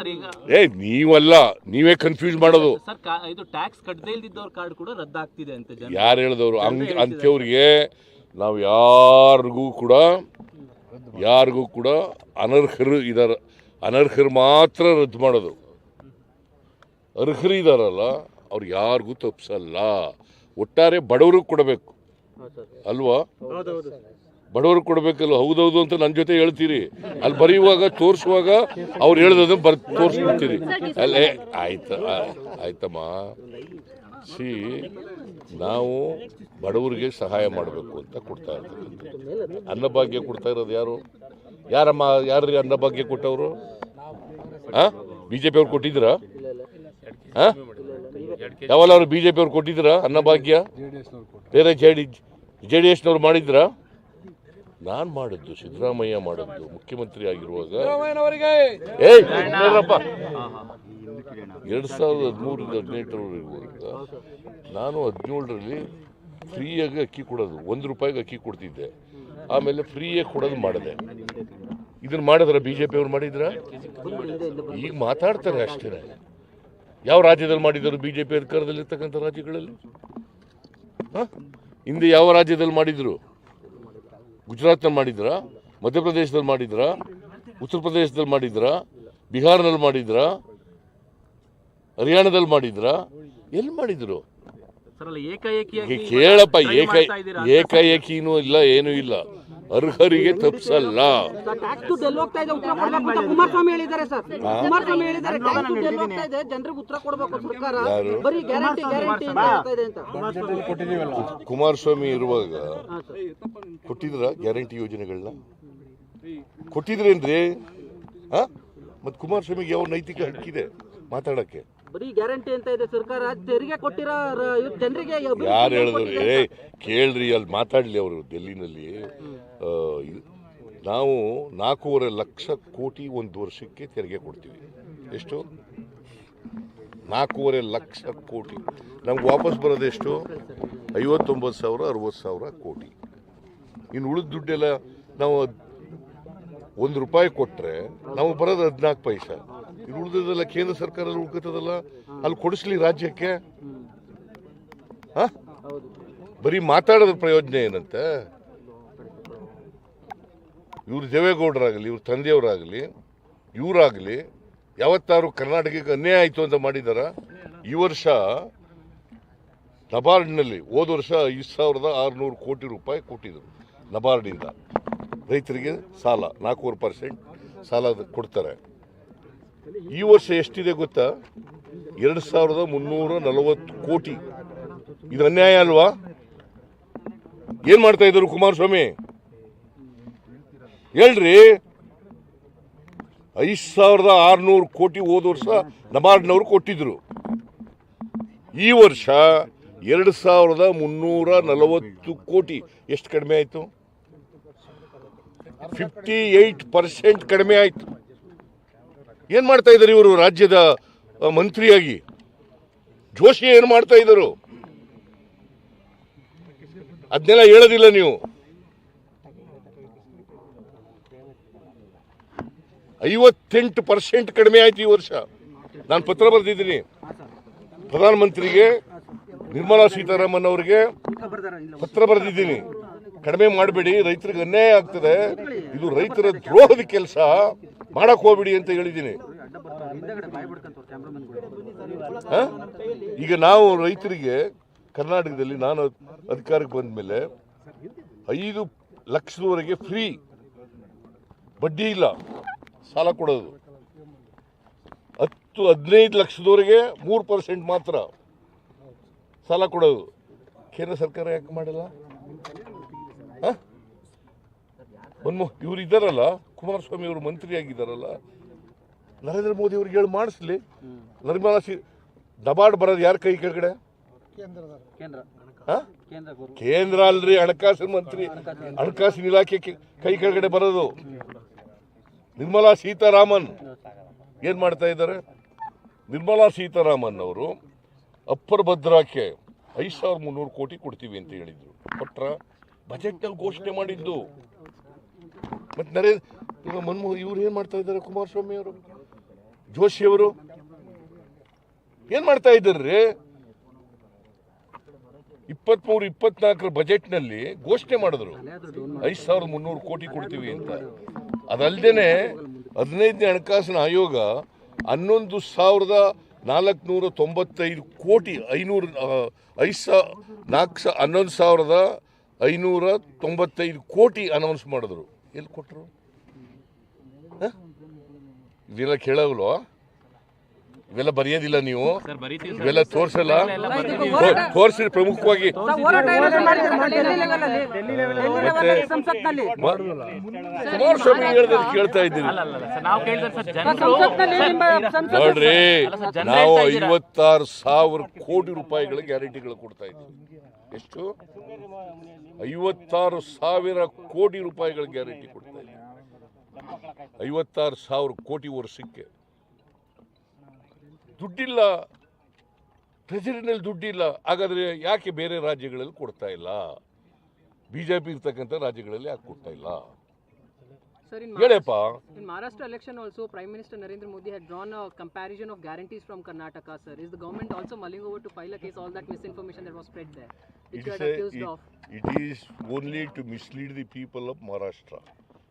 Sir ಈಗ ನೀವಲ್ಲ, ನೀವೇ confuse ಮಾಡೋದು. ಸರ್ ಇದು ಟ್ಯಾಕ್ಸ್ ಕಟ್ಟದೇ ಇಲ್ದಿದ್ದವ್ರ ಕಾರ್ಡ್ ಕೂಡ ರದ್ದಾಗ್ತಿದೆ ಅಂತ ಯಾರು ಹೇಳಿದವರು? ಅಂಥವ್ರಿಗೆ ನಾವು ಯಾರಿಗೂ ಕೂಡ ಅನರ್ಹರು ಇದ್ದಾರೆ, ಅನರ್ಹರು ಮಾತ್ರ ರದ್ದು ಮಾಡೋದು. ಅರ್ಹರು ಇದಾರಲ್ಲ ಅವ್ರಿಗೆ ಯಾರಿಗೂ ತಪ್ಪಿಸಲ್ಲ. ಒಟ್ಟಾರೆ ಬಡವ್ರಿಗೆ ಕೊಡಬೇಕು ಅಲ್ವಾ? ಬಡವ್ರಿಗೆ ಕೊಡಬೇಕಲ್ಲ. ಹೌದೌದು ಅಂತ ನನ್ನ ಜೊತೆ ಹೇಳ್ತೀರಿ, ಅಲ್ಲಿ ಬರೆಯುವಾಗ ತೋರಿಸುವಾಗ ಅವ್ರು ಹೇಳ್ದದನ್ನು ತೋರಿಸ್ಬಿಡ್ತೀರಿ. ಅಲ್ಲೇ ಆಯ್ತಮ್ಮ. ನಾವು ಬಡವರಿಗೆ ಸಹಾಯ ಮಾಡಬೇಕು ಅಂತ ಕೊಡ್ತಾ ಇರ್ತಕ್ಕಂಥದ್ದು. ಅನ್ನಭಾಗ್ಯ ಕೊಡ್ತಾ ಇರೋದು ಯಾರ್ರಿ ಅನ್ನಭಾಗ್ಯ ಕೊಟ್ಟವರು? ಬಿಜೆಪಿ ಅವ್ರು ಕೊಟ್ಟಿದ್ದೀರಾ? ಯಾವಲ್ಲ ಅವರು ಬಿಜೆಪಿ ಅವ್ರು ಕೊಟ್ಟಿದ್ದೀರಾ ಅನ್ನಭಾಗ್ಯ? ಬೇರೆ JDS-ನವ್ರು ಮಾಡಿದ್ರಾ? ನಾನು ಮಾಡಿದ್ದು, ಸಿದ್ದರಾಮಯ್ಯ ಮಾಡಿದ್ದು, ಮುಖ್ಯಮಂತ್ರಿ ಆಗಿರುವಾಗ 2013-18 ನಾನು 17ರಲ್ಲಿ ಫ್ರೀಯಾಗಿ ಅಕ್ಕಿ ಕೊಡೋದು, ₹1 ಅಕ್ಕಿ ಕೊಡ್ತಿದ್ದೆ. ಆಮೇಲೆ ಫ್ರೀಯಾಗಿ ಕೊಡೋದು ಮಾಡಿದೆ. ಇದನ್ನು ಮಾಡಿದ್ರ ಬಿಜೆಪಿ ಅವ್ರು ಮಾಡಿದ್ರ? ಈಗ ಮಾತಾಡ್ತಾರೆ ಅಷ್ಟೇ. ಯಾವ ರಾಜ್ಯದಲ್ಲಿ ಮಾಡಿದರು ಬಿಜೆಪಿ ಅಧಿಕಾರದಲ್ಲಿರ್ತಕ್ಕಂಥ ರಾಜ್ಯಗಳಲ್ಲಿ? ಹಿಂದೆ ಯಾವ ರಾಜ್ಯದಲ್ಲಿ ಮಾಡಿದ್ರು? ಗುಜರಾತ್ನಲ್ಲಿ ಮಾಡಿದ್ರಾ? ಮಧ್ಯಪ್ರದೇಶದಲ್ಲಿ ಮಾಡಿದ್ರಾ? ಉತ್ತರ ಪ್ರದೇಶದಲ್ಲಿ ಮಾಡಿದ್ರಾ? ಬಿಹಾರ್ನಲ್ಲಿ ಮಾಡಿದ್ರಾ? ಹರಿಯಾಣದಲ್ಲಿ ಮಾಡಿದ್ರಾ? ಎಲ್ಲಿ ಮಾಡಿದ್ರು? ಕೇಳಪ್ಪ, ಏಕಾಏಕಿನೂ ಇಲ್ಲ, ಏನೂ ಇಲ್ಲ. ಅರ್ಹರಿಗೆ ತಪ್ಪಿಸಲ್ಲ. ಕುಮಾರಸ್ವಾಮಿ ಇರುವಾಗ ಕೊಟ್ಟಿದ್ರ ಗ್ಯಾರಂಟಿ ಯೋಜನೆಗಳನ್ನ? ಕೊಟ್ಟಿದ್ರೇನ್ರಿ? ಮತ್ ಕುಮಾರಸ್ವಾಮಿಗೆ ಯಾವ ನೈತಿಕ ಹಕ್ಕಿದೆ ಮಾತಾಡಕ್ಕೆ? ಬರೀ ಗ್ಯಾರಂಟಿ ಅಂತ ಇದೆ ಸರ್ಕಾರ, ತೆರಿಗೆ ಕೊಟ್ಟಿರೋ ಜನರಿಗೆ ಯಾರು ಹೇಳಿದ್ರು? ಕೇಳ್ರಿ, ಅಲ್ಲಿ ಮಾತಾಡ್ಲಿ ಅವರು. ಡೆಲ್ಲಿನಲ್ಲಿ ನಾವು 4.5 ಲಕ್ಷ ಕೋಟಿ ಒಂದು ವರ್ಷಕ್ಕೆ ತೆರಿಗೆ ಕೊಡ್ತೀವಿ. ಎಷ್ಟು? 4.5 ಲಕ್ಷ ಕೋಟಿ. ನಮ್ಗೆ ವಾಪಸ್ ಬರೋದು ಎಷ್ಟು? 59,000 60,000 ಕೋಟಿ. ಇನ್ನು ಉಳಿದ ದುಡ್ಡೆಲ್ಲ ನಾವು ₹1 ಕೊಟ್ಟರೆ ನಾವು ಬರೋದು 14 ಪೈಸೆ. ಇದು ಉಳಿದದಲ್ಲ ಕೇಂದ್ರ ಸರ್ಕಾರದಲ್ಲಿ ಉಳ್ಕತ್ತದಲ್ಲ, ಅಲ್ಲಿ ಕೊಡಿಸ್ಲಿ ರಾಜ್ಯಕ್ಕೆ. ಬರೀ ಮಾತಾಡೋದ್ರ ಪ್ರಯೋಜನ ಏನಂತೆ? ಇವ್ರು ದೇವೇಗೌಡರಾಗಲಿ, ಇವ್ರ ತಂದೆಯವರಾಗಲಿ, ಇವರಾಗಲಿ ಯಾವತ್ತಾರು ಕರ್ನಾಟಕಕ್ಕೆ ಅನ್ಯಾಯ ಆಯಿತು ಅಂತ ಮಾಡಿದಾರ? ಈ ವರ್ಷ ನಬಾರ್ಡ್ನಲ್ಲಿ ಹೋದ ವರ್ಷ 5,600 ಕೋಟಿ ರೂಪಾಯಿ ಕೊಟ್ಟಿದ್ರು ನಬಾರ್ಡಿಂದ ರೈತರಿಗೆ ಸಾಲ. 4% ಸಾಲ ಕೊಡ್ತಾರೆ. ಈ ವರ್ಷ ಎಷ್ಟಿದೆ ಗೊತ್ತಾ? 2,340 ಕೋಟಿ. ಇದು ಅನ್ಯಾಯ ಅಲ್ವಾ? ಏನ್ ಮಾಡ್ತಾ ಇದ್ರು ಕುಮಾರಸ್ವಾಮಿ? ಹೇಳ್ರಿ. 5,600 ಕೋಟಿ ಹೋದ ವರ್ಷ ನಬಾರ್ಡ್ನವರು ಕೊಟ್ಟಿದ್ರು. ಈ ವರ್ಷ 2,340 ಕೋಟಿ. ಎಷ್ಟು ಕಡಿಮೆ ಆಯ್ತು? 58% ಕಡಿಮೆ ಆಯ್ತು. ಏನ್ ಮಾಡ್ತಾ ಇದ್ದಾರೆ ಇವರು ರಾಜ್ಯದ ಮಂತ್ರಿಯಾಗಿ? ಜೋಶಿ ಏನು ಮಾಡ್ತಾ ಇದ್ದರು? ಅದನ್ನೆಲ್ಲ ಹೇಳೋದಿಲ್ಲ ನೀವು. 58% ಕಡಿಮೆ ಆಯ್ತು ಈ ವರ್ಷ. ನಾನು ಪತ್ರ ಬರೆದಿದ್ದೀನಿ ಪ್ರಧಾನಮಂತ್ರಿಗೆ, ನಿರ್ಮಲಾ ಸೀತಾರಾಮನ್ ಅವರಿಗೆ ಪತ್ರ ಬರೆದಿದ್ದೀನಿ. ಕಡಿಮೆ ಮಾಡಬೇಡಿ, ರೈತರಿಗೆ ಅನ್ಯಾಯ ಆಗ್ತದೆ, ಇದು ರೈತರ ದ್ರೋಹದ ಕೆಲಸ, ಮಾಡಕ್ ಹೋಗ್ಬಿಡಿ ಅಂತ ಹೇಳಿದ್ದೀನಿ. ಈಗ ನಾವು ರೈತರಿಗೆ ಕರ್ನಾಟಕದಲ್ಲಿ ನಾನು ಅಧಿಕಾರಕ್ಕೆ ಬಂದ ಮೇಲೆ 5 ಲಕ್ಷದವರೆಗೆ ಫ್ರೀ, ಬಡ್ಡಿ ಇಲ್ಲ ಸಾಲ ಕೊಡೋದು. 10-15 ಲಕ್ಷದವರೆಗೆ 3% ಮಾತ್ರ ಸಾಲ ಕೊಡೋದು. ಕೇಂದ್ರ ಸರ್ಕಾರ ಯಾಕೆ ಮಾಡಲ್ಲ? ಇವ್ರು ಇದ್ದಾರಲ್ಲ, ಕುಮಾರಸ್ವಾಮಿ ಅವರು ಮಂತ್ರಿ ಆಗಿದ್ದಾರಲ್ಲ, ನರೇಂದ್ರ ಮೋದಿ ಅವ್ರಿಗೆ ಹೇಳಿ ಮಾಡಿಸ್ಲಿ. ನಿರ್ಮಲಾ ನಬಾರ್ಡ್ ಬರೋದು ಯಾರ ಕೈ ಕೆಳಗಡೆ? ಕೇಂದ್ರ ಅಲ್ರಿ, ಹಣಕಾಸಿನ ಮಂತ್ರಿ, ಹಣಕಾಸಿನ ಇಲಾಖೆ ಕೈ ಕೆಳಗಡೆ ಬರೋದು. ನಿರ್ಮಲಾ ಸೀತಾರಾಮನ್ ಏನ್ ಮಾಡ್ತಾ ಇದ್ದಾರೆ? ನಿರ್ಮಲಾ ಸೀತಾರಾಮನ್ ಅವರು ಅಪ್ಪರ್ ಭದ್ರಾಕ್ಕೆ 5,300 ಕೋಟಿ ಕೊಡ್ತೀವಿ ಅಂತ ಹೇಳಿದ್ರು. ಕೊಟ್ರ? ಬಜೆಟ್ನಲ್ಲಿ ಘೋಷಣೆ ಮಾಡಿದ್ದು. ಮತ್ತೆ ಇವ್ರು ಏನ್ ಮಾಡ್ತಾ ಇದ್ದಾರೆ ಕುಮಾರಸ್ವಾಮಿ ಅವರು? ಜೋಶಿಯವರು ಏನ್ ಮಾಡ್ತಾ ಇದ್ದಾರ್ರಿ? 23-24 ಬಜೆಟ್ನಲ್ಲಿ ಘೋಷಣೆ ಮಾಡಿದ್ರು 5,300 ಕೋಟಿ ಕೊಡ್ತೀವಿ ಅಂತ. ಅದಲ್ಲದೆ 15ನೇ ಹಣಕಾಸಿನ ಆಯೋಗ 11,495 ಕೋಟಿ 11,595 ಕೋಟಿ ಅನೌನ್ಸ್ ಮಾಡಿದ್ರು. ಎಲ್ಲಿ ಕೊಟ್ಟರು? ಇವೆಲ್ಲ ಕೇಳಲ್ವಾ? ಇವೆಲ್ಲ ಬರೆಯೋದಿಲ್ಲ ನೀವು? ಇವೆಲ್ಲ ತೋರ್ಸಲ್ಲ? ತೋರಿಸಿ ಪ್ರಮುಖವಾಗಿ ಕುಮಾರಸ್ವಾಮಿ ಹೇಳಿದ್ರೆ ಕೇಳ್ತಾ ಇದ್ದೀವಿ ನೋಡ್ರಿ. ನಾವು 56,000 ಕೋಟಿ ರೂಪಾಯಿಗಳ ಗ್ಯಾರಂಟಿಗಳು ಕೊಡ್ತಾ ಇದ್ದೀವಿ. ಎಷ್ಟು? 56,000 ಕೋಟಿ ರೂಪಾಯಿಗಳ ಗ್ಯಾರಂಟಿ ಕೊಡ್ತಾ ಇದ್ದೀವಿ. 56,000 ಕೋಟಿ ವರ್ಷಕ್ಕೆ. ದುಡ್ಡಿಲ್ಲ, ಟ್ರೆಜರಿನಲ್ಲಿ ದುಡ್ಡಿಲ್ಲ. ಹಾಗಾದ್ರೆ ಯಾಕೆ ಬೇರೆ ರಾಜ್ಯಗಳಲ್ಲಿ ಕೊಡ್ತಾ ಇಲ್ಲ? ಬಿಜೆಪಿ ಇರ್ತಕ್ಕಂಥ ರಾಜ್ಯಗಳಲ್ಲಿ ಯಾಕೆ ಕೊಡ್ತಾ ಇಲ್ಲ ಹೇಳಪ್ಪ? In Maharashtra election also, Prime Minister Narendra Modi had drawn a comparison of guarantees from Karnataka, sir. Is the government also mulling over to file a case all that misinformation that was spread there, which you had accused of? It is only to mislead the people of Maharashtra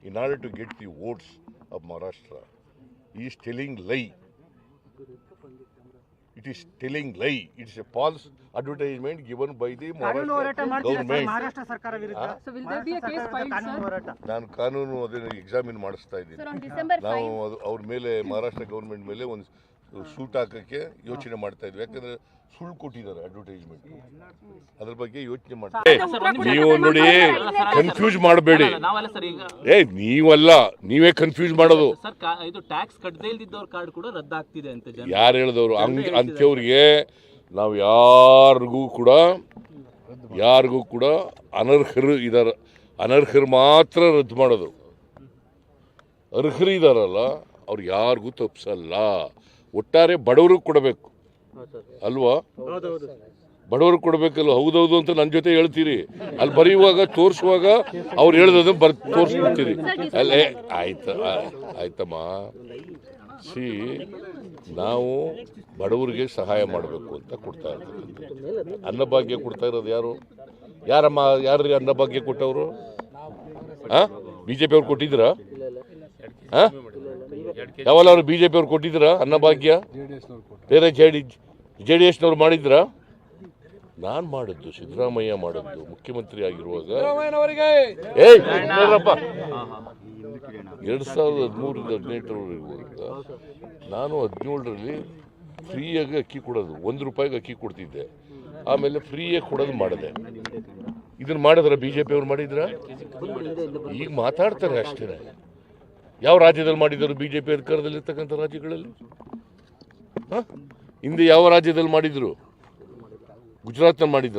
in order to get the votes of Maharashtra. He is telling lie. It is telling lie. It is a false advertisement given by the Maharashtra government. So will there be a case filed, sir? ನಾನು ಕಾನೂನು ಅದನ್ನು examine ಮಾಡಿಸ್ತಾ ಇದ್ದೀನಿ. ನಾವು ಅವ್ರ ಮೇಲೆ Maharashtra government ಮೇಲೆ ಒಂದು ಶೂಟ್ ಹಾಕಕ್ಕೆ ಯೋಚನೆ ಮಾಡ್ತಾ ಇದ್ವಿ. ಯಾಕಂದ್ರೆ ಸುಳ್ಳು ಕೊಟ್ಟಿದ್ದಾರೆ ಅಡ್ವರ್ಟೈಸ್ಮೆಂಟ್. ಅದ್ರ ಬಗ್ಗೆ ಯೋಚನೆ ಮಾಡ್ತಾರೆ. ನೀವು ನೋಡಿ, ಕನ್ಫ್ಯೂಸ್ ಮಾಡಬೇಡಿ. ನೀವಲ್ಲ, ನೀವೇ ಕನ್ಫ್ಯೂಸ್ ಮಾಡೋದು. ಇದು ಟ್ಯಾಕ್ಸ್ ಕಟ್ಟದೇ ಇಲ್ದಿದ್ದವ್ರ ಕಾರ್ಡ್ ಕೂಡ ರದ್ದಾಗ್ತಿದೆ ಅಂತ ಯಾರು ಹೇಳಿದವರು? ಅಂಥವ್ರಿಗೆ ನಾವು ಯಾರಿಗೂ ಕೂಡ ಅನರ್ಹರು ಇದ್ದಾರೆ. ಅನರ್ಹರು ಮಾತ್ರ ರದ್ದು ಮಾಡೋದು. ಅರ್ಹರು ಇದಾರಲ್ಲ ಅವ್ರು ಯಾರಿಗೂ ತಪ್ಪಿಸಲ್ಲ. ಒಟ್ಟಾರೆ ಬಡವ್ರಿಗೆ ಕೊಡಬೇಕು ಅಲ್ವಾ? ಬಡವ್ರಿಗೆ ಕೊಡಬೇಕಲ್ಲ. ಹೌದೌದು ಅಂತ ನನ್ನ ಜೊತೆ ಹೇಳ್ತೀರಿ. ಅಲ್ಲಿ ಬರೆಯುವಾಗ ತೋರಿಸುವಾಗ ಅವ್ರು ಹೇಳ್ದದನ್ನು ತೋರಿಸ್ಬಿಡ್ತೀರಿ. ಅಲ್ಲೇ ಆಯ್ತಮ್ಮ. ನಾವು ಬಡವರಿಗೆ ಸಹಾಯ ಮಾಡಬೇಕು ಅಂತ ಕೊಡ್ತಾ ಇರ್ತೀವಿ. ಅನ್ನಭಾಗ್ಯ ಕೊಡ್ತಾ ಇರೋದು ಯಾರ್ರಿ ಅನ್ನಭಾಗ್ಯ ಕೊಟ್ಟವರು? ಬಿಜೆಪಿ ಅವ್ರು ಕೊಟ್ಟಿದ್ದೀರಾ? ಯಾವಲ್ಲ ಅವರು ಬಿಜೆಪಿ ಅವ್ರು ಕೊಟ್ಟಿದ್ದೀರಾ ಅನ್ನಭಾಗ್ಯ? ಬೇರೆ JDS-ನವ್ರು ಮಾಡಿದ್ರಾ? ನಾನು ಮಾಡಿದ್ದು, ಸಿದ್ದರಾಮಯ್ಯ ಮಾಡಿದ್ದು ಮುಖ್ಯಮಂತ್ರಿ ಆಗಿರುವಾಗ. 2013-18 ನಾನು 17ರಲ್ಲಿ ಫ್ರೀಯಾಗಿ ಅಕ್ಕಿ ಕೊಡೋದು, ₹1 ಅಕ್ಕಿ ಕೊಡ್ತಿದ್ದೆ. ಆಮೇಲೆ ಫ್ರೀಯಾಗಿ ಕೊಡೋದು ಮಾಡಿದೆ. ಇದನ್ನು ಮಾಡಿದ್ರ ಬಿಜೆಪಿ ಅವ್ರು ಮಾಡಿದ್ರ? ಈಗ ಮಾತಾಡ್ತಾರೆ ಅಷ್ಟೇ. ಯಾವ ರಾಜ್ಯದಲ್ಲಿ ಮಾಡಿದರು ಬಿಜೆಪಿ ಅಧಿಕಾರದಲ್ಲಿರ್ತಕ್ಕಂಥ ರಾಜ್ಯಗಳಲ್ಲಿ? ಹಿಂದೆ ಯಾವ ರಾಜ್ಯದಲ್ಲಿ ಮಾಡಿದ್ರು? ಗುಜರಾತ್ನಲ್ಲಿ ಮಾಡಿದ್ರು.